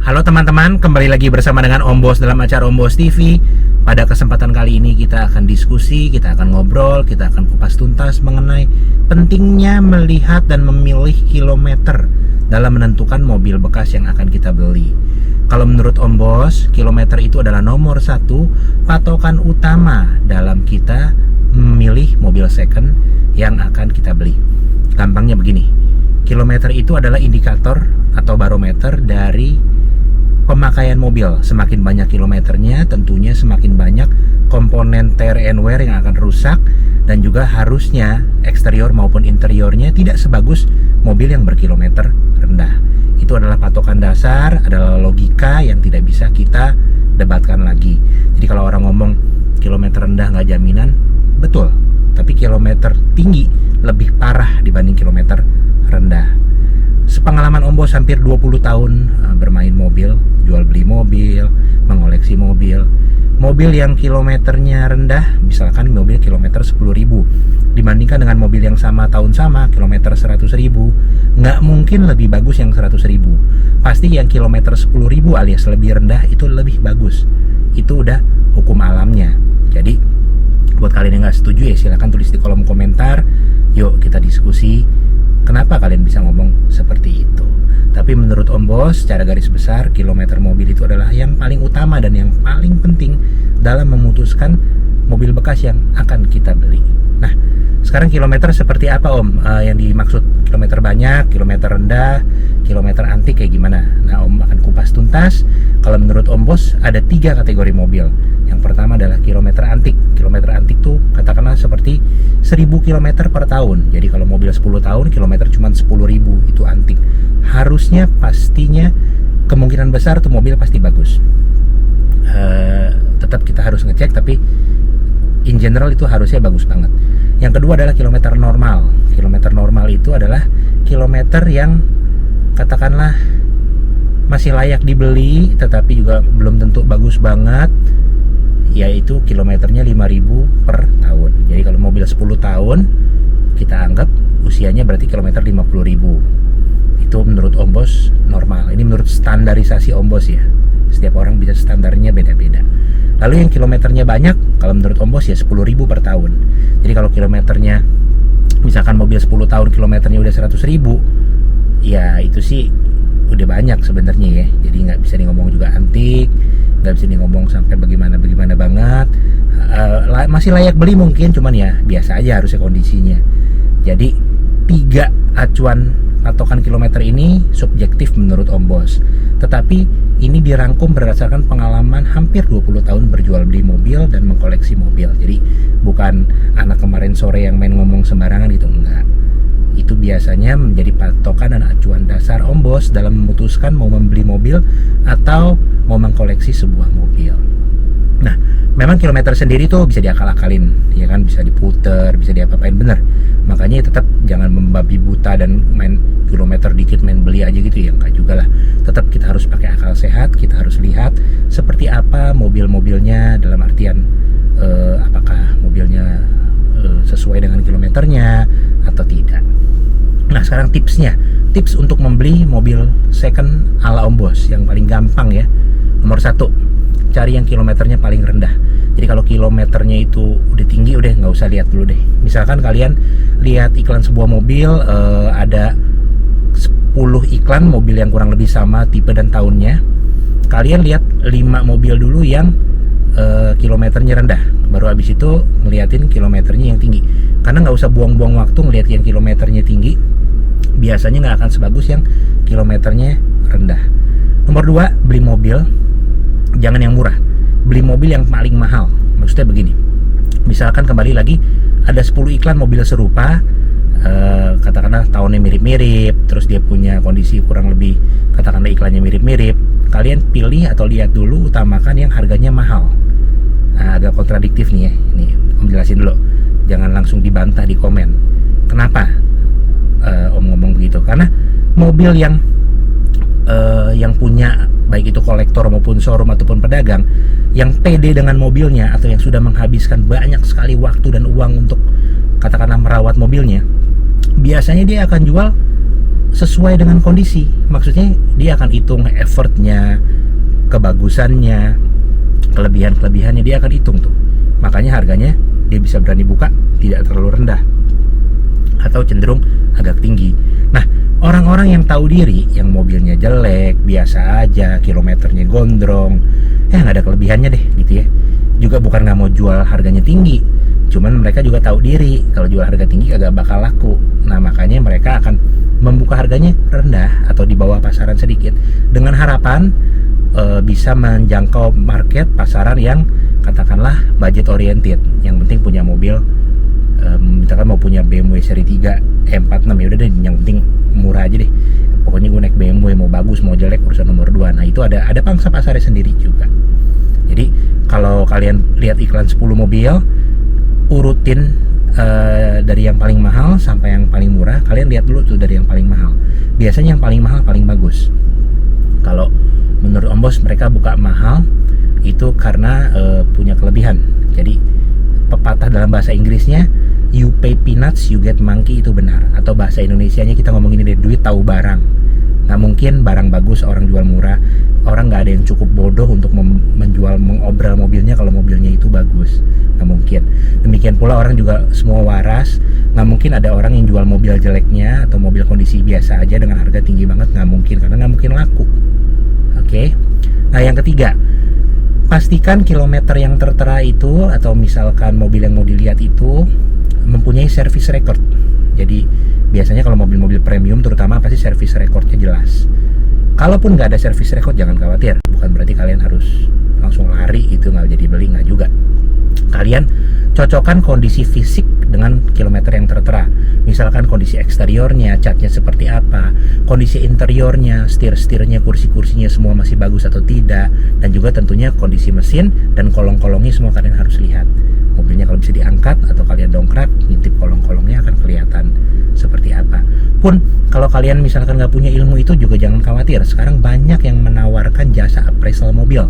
Halo teman-teman, kembali lagi bersama dengan Om Bos dalam acara Om Bos TV. Pada kesempatan kali ini kita akan diskusi, kita akan ngobrol, kita akan kupas tuntas mengenai pentingnya melihat dan memilih kilometer dalam menentukan mobil bekas yang akan kita beli. Kalau menurut Om Bos, kilometer itu adalah nomor satu patokan utama dalam kita memilih mobil second yang akan kita beli. Gampangnya begini, kilometer itu adalah indikator atau barometer dari pemakaian mobil. Semakin banyak kilometernya, tentunya semakin banyak komponen tear and wear yang akan rusak, dan juga harusnya eksterior maupun interiornya tidak sebagus mobil yang berkilometer rendah. Itu adalah patokan dasar, adalah logika yang tidak bisa kita debatkan lagi. Jadi kalau orang ngomong kilometer rendah nggak jaminan, betul. Tapi kilometer tinggi lebih parah dibanding kilometer rendah. Sepengalaman Om Bos hampir 20 tahun bermain mobil, jual beli mobil, mengoleksi mobil. Mobil yang kilometernya rendah, misalkan mobil kilometer 10.000, dibandingkan dengan mobil yang sama tahun sama, kilometer 100.000, nggak mungkin lebih bagus yang 100.000. Pasti yang kilometer 10.000 alias lebih rendah itu lebih bagus. Itu udah hukum alamnya. Jadi buat kalian yang nggak setuju ya silahkan tulis di kolom komentar. Yuk kita diskusi. Kenapa kalian bisa ngomong seperti itu? Tapi menurut Om Bos, secara garis besar, kilometer mobil itu adalah yang paling utama dan yang paling penting dalam memutuskan mobil bekas yang akan kita beli. Nah, sekarang kilometer seperti apa Om? Yang dimaksud kilometer banyak, kilometer rendah, kilometer antik kayak gimana? Nah, Om akan kupas tuntas. Kalau menurut Om Bos, ada 3 kategori mobil. Yang pertama adalah kilometer antik. Kilometer antik tuh katakanlah seperti 1000 km per tahun. Jadi kalau mobil 10 tahun, kilometer cuma 10.000, itu antik. Harusnya, pastinya, kemungkinan besar tuh mobil pasti bagus. Tetap kita harus ngecek, tapi in general itu harusnya bagus banget. Yang kedua adalah kilometer normal. Kilometer normal itu adalah kilometer yang katakanlah masih layak dibeli, tetapi juga belum tentu bagus banget, yaitu kilometernya 5.000 per tahun. Jadi kalau mobil 10 tahun, kita anggap usianya berarti kilometer 50.000. Itu menurut Om Bos normal. Ini menurut standarisasi Om Bos ya. Setiap orang bisa standarnya beda-beda. Lalu yang kilometernya banyak, kalau menurut Om Bos ya 10.000 per tahun. Jadi kalau kilometernya, misalkan mobil 10 tahun kilometernya udah 100.000, ya itu sih udah banyak sebenarnya ya. Jadi nggak bisa ngomong juga antik, nggak bisa ngomong sampai bagaimana banget. Masih layak beli mungkin, cuman ya biasa aja harusnya kondisinya. Jadi 3 acuan patokan kilometer ini subjektif menurut Om Bos, tetapi ini dirangkum berdasarkan pengalaman hampir 20 tahun berjual beli mobil dan mengkoleksi mobil. Jadi bukan anak kemarin sore yang main ngomong sembarangan gitu, enggak. Itu biasanya menjadi patokan dan acuan dasar Om Bos dalam memutuskan mau membeli mobil atau mau mengkoleksi sebuah mobil. Nah, memang kilometer sendiri tuh bisa diakal-akalin, ya kan, bisa diputer, bisa diapa-apain, bener. Makanya tetap jangan membabi buta dan main kilometer dikit main beli aja gitu ya, enggak juga lah. Tetap kita harus pakai akal sehat, kita harus lihat seperti apa mobil-mobilnya, dalam artian apakah mobilnya sesuai dengan kilometernya atau tidak. Nah, sekarang tips untuk membeli mobil second ala Om Bos yang paling gampang ya. Nomor 1, cari yang kilometernya paling rendah. Jadi kalau kilometernya itu udah tinggi, udah nggak usah lihat dulu deh. Misalkan kalian lihat iklan sebuah mobil, ada 10 iklan mobil yang kurang lebih sama tipe dan tahunnya. Kalian lihat 5 mobil dulu yang kilometernya rendah, baru habis itu ngeliatin kilometernya yang tinggi. Karena nggak usah buang-buang waktu ngeliat yang kilometernya tinggi, biasanya nggak akan sebagus yang kilometernya rendah. Nomor 2, beli mobil jangan yang murah, beli mobil yang paling mahal. Maksudnya begini, misalkan kembali lagi ada 10 iklan mobil serupa, katakanlah tahunnya mirip-mirip, terus dia punya kondisi kurang lebih, katakanlah iklannya mirip-mirip. Kalian pilih atau lihat dulu, utamakan yang harganya mahal. Nah, agak kontradiktif nih ya. Ini Om jelasin dulu, jangan langsung dibantah di komen. Kenapa Om ngomong begitu? Karena mobil yang punya, baik itu kolektor maupun showroom ataupun pedagang, yang pede dengan mobilnya atau yang sudah menghabiskan banyak sekali waktu dan uang untuk katakanlah merawat mobilnya, biasanya dia akan jual sesuai dengan kondisi. Maksudnya dia akan hitung effortnya, kebagusannya, kelebihan-kelebihannya, dia akan hitung tuh. Makanya harganya dia bisa berani buka tidak terlalu rendah atau cenderung agak tinggi. Nah, orang-orang yang tahu diri, yang mobilnya jelek, biasa aja, kilometernya gondrong, nggak ada kelebihannya deh gitu ya. Juga bukan nggak mau jual harganya tinggi, cuman mereka juga tahu diri kalau jual harga tinggi agak bakal laku. Nah, makanya mereka akan membuka harganya rendah atau di bawah pasaran sedikit dengan harapan bisa menjangkau market pasaran yang katakanlah budget oriented, yang penting punya mobil, misalkan mau punya BMW seri 3 E46, ya udah deh, yang penting murah aja deh, pokoknya gue naik BMW, mau bagus mau jelek urusan nomor 2. Nah, itu ada pangsa pasarnya sendiri juga. Jadi kalau kalian lihat iklan 10 mobil, urutin dari yang paling mahal sampai yang paling murah, kalian lihat dulu tuh dari yang paling mahal. Biasanya yang paling mahal paling bagus. Kalau menurut Om Bos, mereka buka mahal itu karena punya kelebihan. Jadi pepatah dalam bahasa Inggrisnya, you pay peanuts, you get monkey, itu benar. Atau bahasa Indonesianya kita ngomongin ini, duit tahu barang. Nggak mungkin barang bagus orang jual murah. Orang nggak ada yang cukup bodoh untuk mengobral mobilnya kalau mobilnya itu bagus. Nggak mungkin. Demikian pula orang juga semua waras. Nggak mungkin ada orang yang jual mobil jeleknya atau mobil kondisi biasa aja dengan harga tinggi banget. Nggak mungkin, karena nggak mungkin laku. Oke. Nah, yang ketiga, pastikan kilometer yang tertera itu atau misalkan mobil yang mau dilihat itu mempunyai service record. Jadi biasanya kalau mobil-mobil premium terutama pasti service recordnya jelas. Kalaupun nggak ada service record, jangan khawatir. Bukan berarti kalian harus langsung lari itu nggak jadi beli, nggak juga. Kalian cocokkan kondisi fisik dengan kilometer yang tertera. Misalkan kondisi eksteriornya, catnya seperti apa, kondisi interiornya, setir-setirnya, kursi-kursinya semua masih bagus atau tidak, dan juga tentunya kondisi mesin dan kolong-kolongnya semua kalian harus lihat. Mobilnya kalau bisa diangkat atau kalian dongkrak, ngintip kolong-kolongnya akan kelihatan seperti apa. Pun kalau kalian misalkan nggak punya ilmu itu juga jangan khawatir. Sekarang banyak yang menawarkan jasa appraisal mobil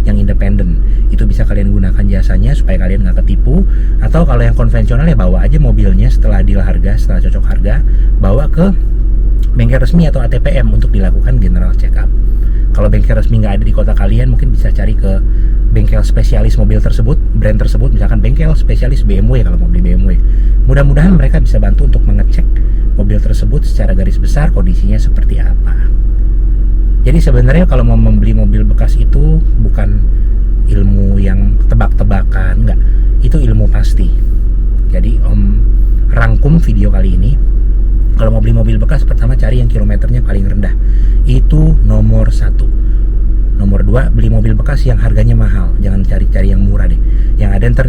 yang independen. Itu bisa kalian gunakan jasanya supaya kalian nggak ketipu. Atau kalau yang konvensional ya bawa aja mobilnya setelah deal harga, setelah cocok harga, bawa ke bengkel resmi atau ATPM untuk dilakukan general check up. Kalau bengkel resmi nggak ada di kota kalian, mungkin bisa cari ke bengkel spesialis mobil tersebut, brand tersebut, misalkan bengkel spesialis BMW kalau mau beli BMW. Mudah-mudahan mereka bisa bantu untuk mengecek mobil tersebut secara garis besar kondisinya seperti apa. Jadi sebenarnya kalau mau membeli mobil bekas itu bukan ilmu yang tebak-tebakan, enggak. Itu ilmu pasti. Jadi Om rangkum video kali ini. Kalau mau beli mobil bekas, pertama cari yang kilometernya paling rendah. Itu nomor 1. Nomor 2, beli mobil bekas yang harganya mahal. Jangan cari-cari yang murah deh. Yang ada ntar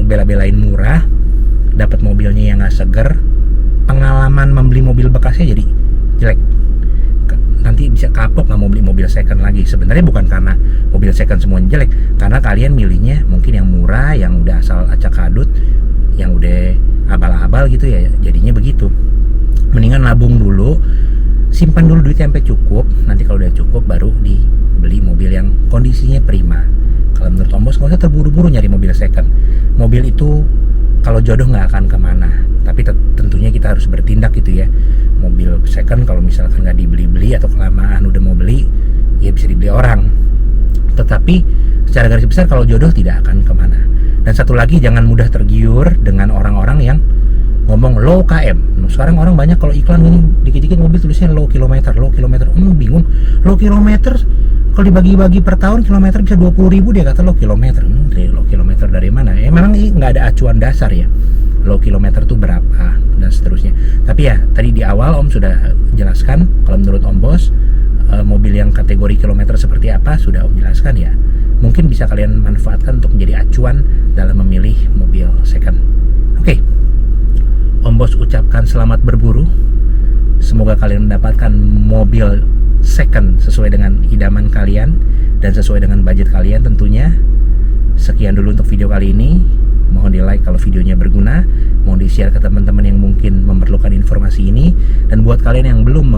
bela-belain murah, dapat mobilnya yang nggak seger, pengalaman membeli mobil bekasnya jadi jelek. Nanti bisa kapok, nggak mau beli mobil second lagi. Sebenarnya bukan karena mobil second semuanya jelek, karena kalian milihnya mungkin yang murah, yang udah asal acak-adut, yang udah abal-abal gitu ya. Jadinya begitu. Mendingan nabung dulu, simpan dulu duit sampai cukup. Nanti kalau udah cukup baru dibeli mobil yang kondisinya prima. Kalau menurut Om Bos nggak usah terburu-buru nyari mobil second. Mobil itu kalau jodoh nggak akan kemana. Tapi tentunya kita harus bertindak gitu ya. Mobil second kalau misalkan nggak dibeli-beli atau kelamaan udah mau beli, ya bisa dibeli orang. Tetapi secara garis besar kalau jodoh tidak akan kemana. Dan satu lagi, jangan mudah tergiur dengan orang-orang yang ngomong low KM. Sekarang orang banyak kalau iklan gini, dikit-dikit mobil tulisnya low kilometer. Bingung. Low kilometer kalau dibagi-bagi per tahun kilometer bisa 20.000, dia kata low kilometer. Low kilometer dari mana? Memang nggak ada acuan dasar ya. Low kilometer itu berapa dan seterusnya. Tapi ya tadi di awal Om sudah jelaskan kalau menurut Om Bos mobil yang kategori kilometer seperti apa sudah Om jelaskan ya. Mungkin bisa kalian manfaatkan untuk menjadi acuan dalam memilih mobil second. Oke. Om Bos ucapkan selamat berburu. Semoga kalian mendapatkan mobil second sesuai dengan idaman kalian dan sesuai dengan budget kalian tentunya. Sekian dulu untuk video kali ini. Mohon di like kalau videonya berguna. Mohon di share ke teman-teman yang mungkin memerlukan informasi ini. Dan buat kalian yang belum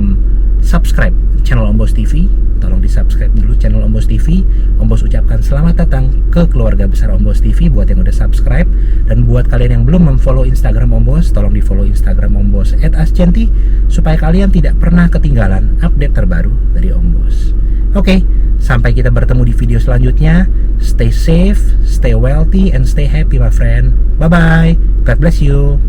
subscribe channel Om Bos TV, tolong di subscribe dulu channel Om Bos TV. Om Bos ucapkan selamat datang ke keluarga besar Om Bos TV buat yang udah subscribe. Dan buat kalian yang belum memfollow Instagram Om Bos, tolong di follow Instagram Om Bos @ascenti supaya kalian tidak pernah ketinggalan update terbaru dari Om Bos. Oke, sampai kita bertemu di video selanjutnya. Stay safe, stay wealthy, and stay happy my friend. Bye bye, God bless you.